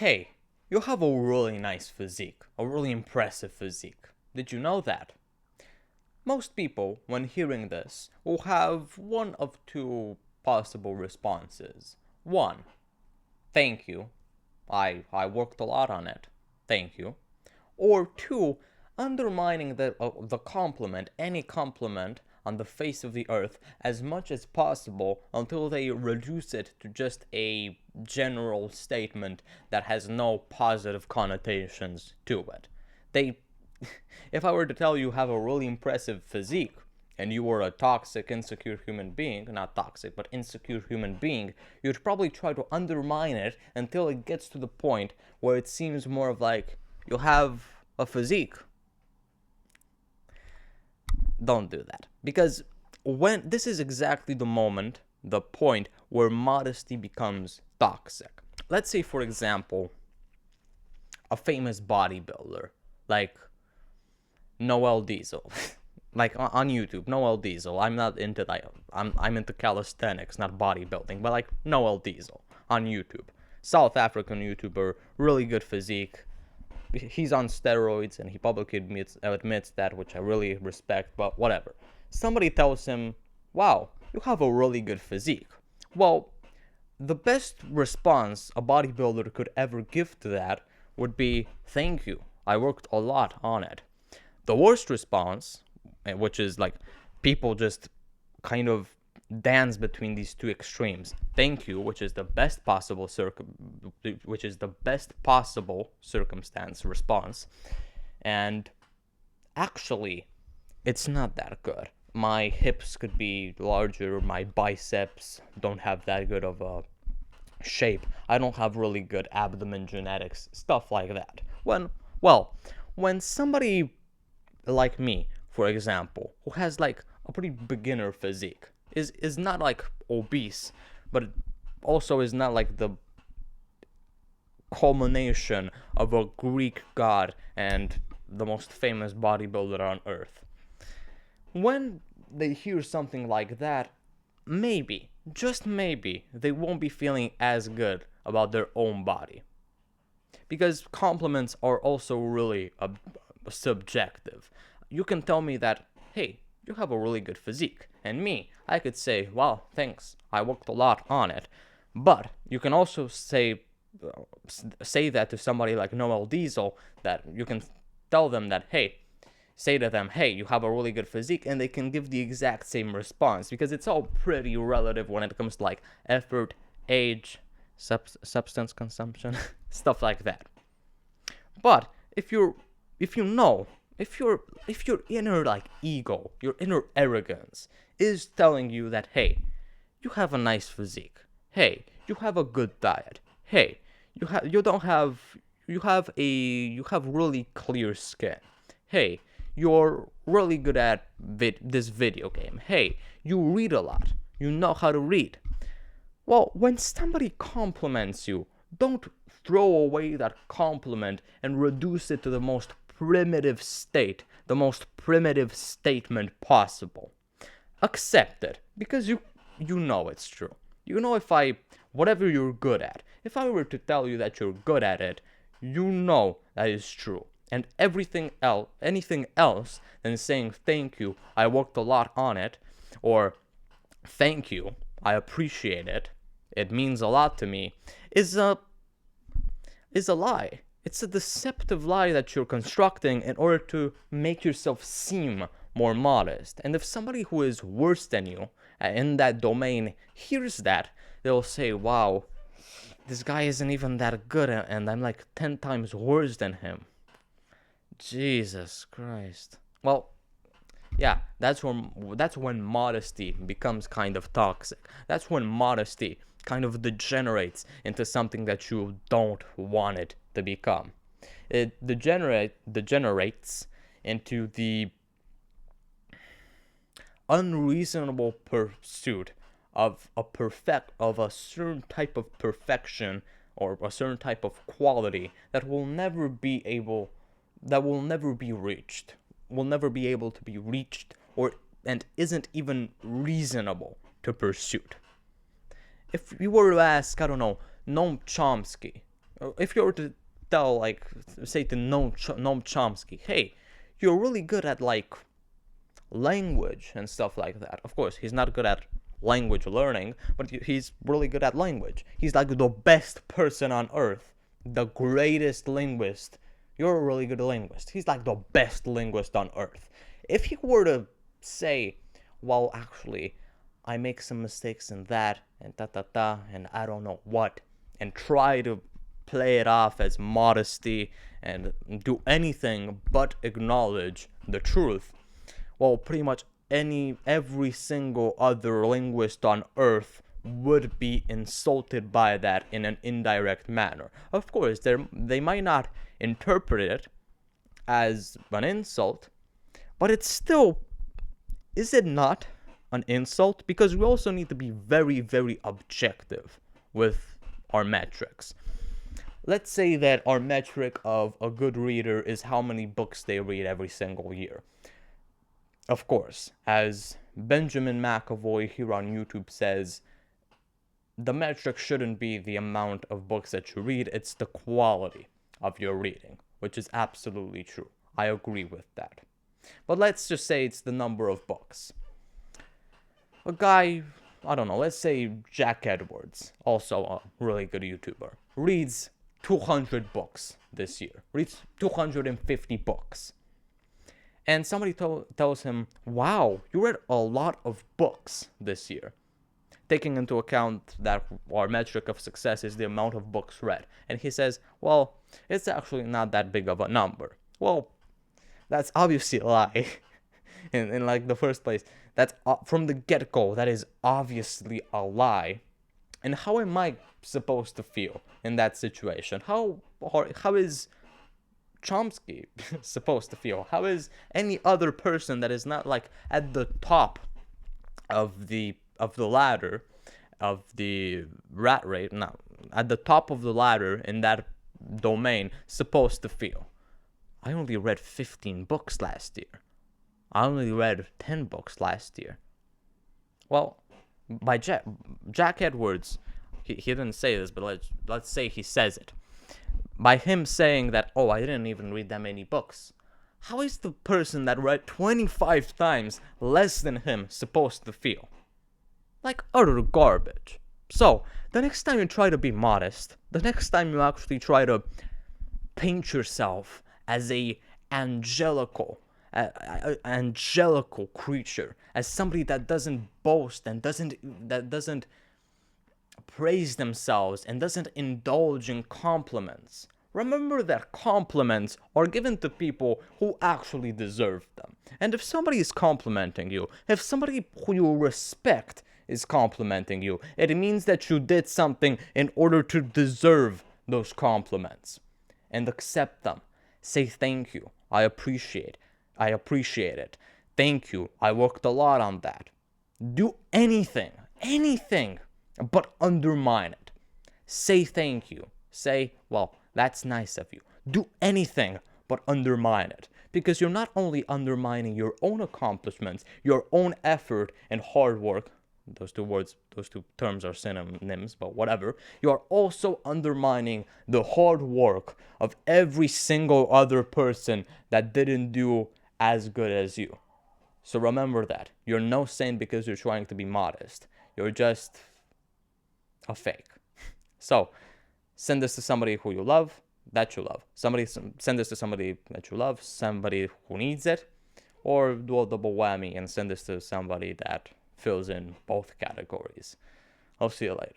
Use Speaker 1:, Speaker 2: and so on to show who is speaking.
Speaker 1: Hey, you have a really nice physique, a really impressive physique. Did you know that? Most people, when hearing this, will have one of two possible responses. One, thank you. I worked a lot on it. Thank you. Or two, undermining the compliment, any compliment on the face of the earth as much as possible until they reduce it to just a general statement that has no positive connotations to it. They, if I were to tell you have a really impressive physique, and you were a toxic, insecure human being, not toxic, but insecure human being, you'd probably try to undermine it until it gets to the point where it seems more of like you have a physique. Don't do that. Because when this is exactly the point where modesty becomes toxic. Let's say, for example, a famous bodybuilder like Noel Diesel. Like on YouTube, Noel Diesel. I'm not into that. I'm into calisthenics, not bodybuilding. But like Noel Diesel on YouTube, South African YouTuber, really good physique. He's on steroids and he publicly admits that, which I really respect. But whatever. Somebody tells him, "Wow, you have a really good physique." Well, the best response a bodybuilder could ever give to that would be, "Thank you. I worked a lot on it." The worst response, which is like people just kind of dance between these two extremes. Thank you, which is the best possible circumstance response, and actually, it's not that good. My hips could be larger. My biceps don't have that good of a shape. I don't have really good abdomen genetics, stuff like that. When somebody like me, for example, who has like a pretty beginner physique, is not like obese, but also is not like the culmination of a Greek god and the most famous bodybuilder on earth. When they hear something like that, maybe, just maybe, they won't be feeling as good about their own body. Because compliments are also really subjective. You can tell me that, hey, you have a really good physique. And me, I could say, wow, thanks, I worked a lot on it. But you can also say that to somebody like Noel Diesel, that you can tell them that, hey, say to them, hey, you have a really good physique, and they can give the exact same response, because it's all pretty relative when it comes to like effort, age, substance consumption, stuff like that. But if your inner like ego, your inner arrogance is telling you that, hey, you have a nice physique, hey, you have a good diet, hey, you have really clear skin, hey, you're really good at this video game, hey, you read a lot, you know how to read. Well, when somebody compliments you, don't throw away that compliment and reduce it to the most primitive state, the most primitive statement possible. Accept it, because you know it's true. You know, whatever you're good at, if I were to tell you that you're good at it, you know that is true. And anything else than saying thank you, I worked a lot on it, or thank you, I appreciate it, it means a lot to me, is a lie. It's a deceptive lie that you're constructing in order to make yourself seem more modest. And if somebody who is worse than you in that domain hears that, they'll say, wow, this guy isn't even that good, and I'm like 10 times worse than him. Jesus Christ. Well, yeah, that's when modesty becomes kind of toxic. That's when modesty kind of degenerates into something that you don't want it to become. It degenerates into the unreasonable pursuit of a certain type of perfection or a certain type of quality that will never be reached, and isn't even reasonable to pursue. If you were to ask, I don't know, Noam Chomsky, if you were to tell, like, say to Noam Chomsky, hey, you're really good at, like, language and stuff like that. Of course, he's not good at language learning, but he's really good at language. He's like the best person on earth, the greatest linguist. You're a really good linguist. He's like the best linguist on earth. If he were to say, well, actually, I make some mistakes in that, and and I don't know what, and try to play it off as modesty and do anything but acknowledge the truth, well, pretty much every single other linguist on earth would be insulted by that in an indirect manner. Of course, they might not interpret it as an insult, but it's still, is it not an insult? Because we also need to be very, very objective with our metrics. Let's say that our metric of a good reader is how many books they read every single year. Of course, as Benjamin McAvoy here on YouTube says, the metric shouldn't be the amount of books that you read, it's the quality of your reading, which is absolutely true. I agree with that. But let's just say it's the number of books. A guy, I don't know, let's say Jack Edwards, also a really good YouTuber, reads 200 books this year, reads 250 books. And somebody tells him, wow, you read a lot of books this year. Taking into account that our metric of success is the amount of books read. And he says, well, it's actually not that big of a number. Well, that's obviously a lie. in like the first place, that's from the get-go, that is obviously a lie. And how am I supposed to feel in that situation? How is Chomsky supposed to feel? How is any other person that is not like at the top of the ladder of the rat rate, no, at the top of the ladder in that domain supposed to feel? I only read 15 books last year. I only read 10 books last year. Well, by Jack Edwards, he didn't say this, but let's say he says it. By him saying that, oh, I didn't even read that many books, how is the person that read 25 times less than him supposed to feel? Like utter garbage. So, the next time you try to be modest, the next time you actually try to paint yourself as a angelical creature, as somebody that doesn't boast and doesn't praise themselves and doesn't indulge in compliments. Remember that compliments are given to people who actually deserve them. And if somebody is complimenting you, if somebody who you respect is complimenting you, it means that you did something in order to deserve those compliments. And accept them. Say thank you. I appreciate it. Thank you. I worked a lot on that. Do anything but undermine it. Say thank you. Say, well, that's nice of you. Do anything but undermine it. Because you're not only undermining your own accomplishments, your own effort and hard work, those two terms are synonyms, but whatever, you are also undermining the hard work of every single other person that didn't do as good as you. So remember that. You're no saint because you're trying to be modest. You're just a fake. So, send this to somebody who you love, that you love. Send this to somebody that you love, somebody who needs it, or do a double whammy and send this to somebody that fills in both categories. I'll see you later.